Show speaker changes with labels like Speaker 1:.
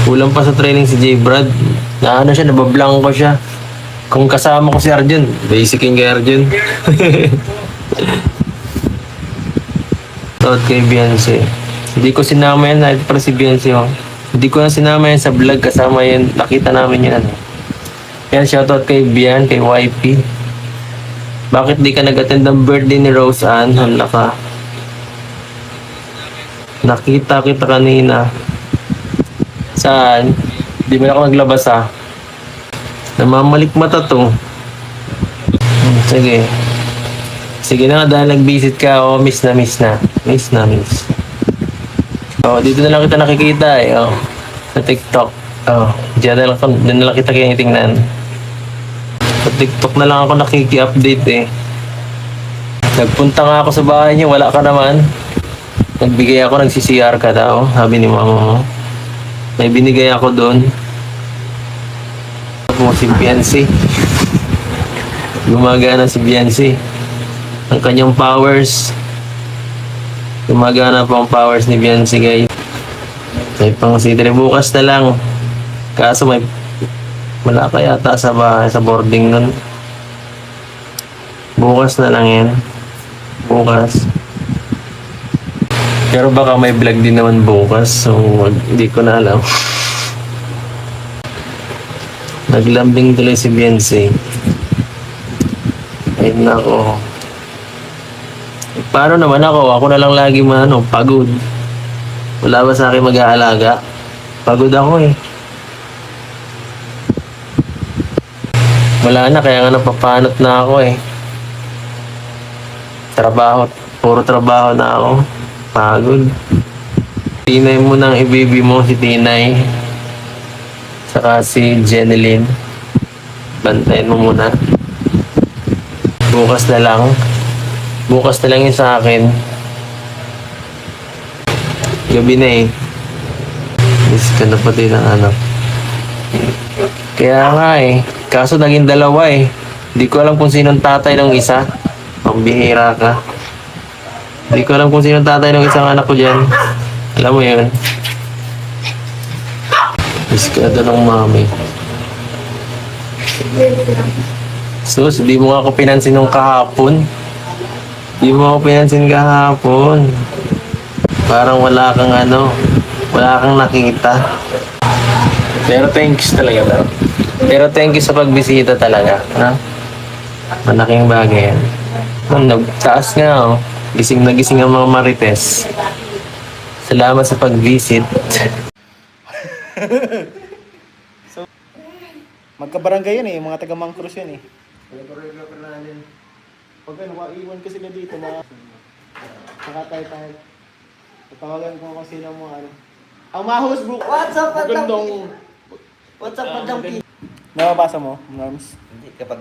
Speaker 1: Kulang pa sa training si J. Brad. Na ano siya, nabablang ko siya. Kung kasama ko si Arjun, basicin kay Arjun. Tawad kay Beyonce. Hindi ko sinama yan, ito para si Beyonce, oh. Hindi ko na sinama yan sa vlog, kasama yan, nakita namin yan. Yan, shoutout kay Bian, kay YP. Bakit di ka nag-attend ng birthday ni Rose Ann? Hala ka. Nakita kita kanina. Saan? Di ba ako naglabas, ah? Namamalik mata to. Sige. Sige na nga, dahil nag-visit ka, oh, miss na. Miss na. Oh, dito na lang kita nakikita, eh, oh. Sa TikTok. Oh, diyan na lang kita tingnan. Sa TikTok na lang ako nakiki-update, eh. Nagpunta nga ako sa bahay niyo, wala ka naman. Nagbigay ako, nagsi-CR ka daw, sabi ni mama mo. May binigay ako doon. Ako si Beyonce. Gumagana si Beyonce. Ang kanyang powers. Gumagana pa ang powers ni Beyonce, guys. May pang-consider. Bukas na lang. Kaso may wala ka yata sa bahay, sa boarding nun. Bukas na lang yan. Bukas. Pero baka may vlog din naman bukas. So, hindi ko na alam. Naglambing tuloy si Beyonce. Ay nako. Paano naman ako? Ako na lang lagi pagod. Wala ba sa akin mag-aalaga? Pagod ako, eh. Wala na, kaya nga napapanot na ako, eh. Trabaho, puro trabaho na ako. Pagod. Tinay mo nang i-baby mo si Tinay. Saka si Jeneline. Bantayan mo muna. Bukas na lang. Bukas na lang yun sa akin. Gabi na, eh. Miss ka na pati ng anak. Kaya nga, eh. Kaso naging dalawa, eh. Hindi ko alam kung sinong tatay ng isa. Pambihira ka. Hindi ko alam kung sinong tatay ng isang anak ko dyan. Alam mo yun. Miss ka na ng mami. Sus, di mo ako pinansin nung kahapon. Di mo ako pinansin kahapon. Parang wala kang wala kang nakita. Pero thanks talaga daw. Pero thank you sa pagbisita talaga. Ha? Malaking bagay yan. Nagtaas nga, oh. Gising na gising ang mga Marites. Salamat sa pag-visit.
Speaker 2: So, magkabarangay yan, eh. Mga taga Mang Cruz yan, eh. Pag iwan ko sila dito, nakatay-tay. Tawagan ko kung sino mo, Ang mahus, bro.
Speaker 3: What's up,
Speaker 2: Magandang...
Speaker 3: What's up, Madam P?
Speaker 2: Nababasa mo, Norms?
Speaker 3: Hindi, kapag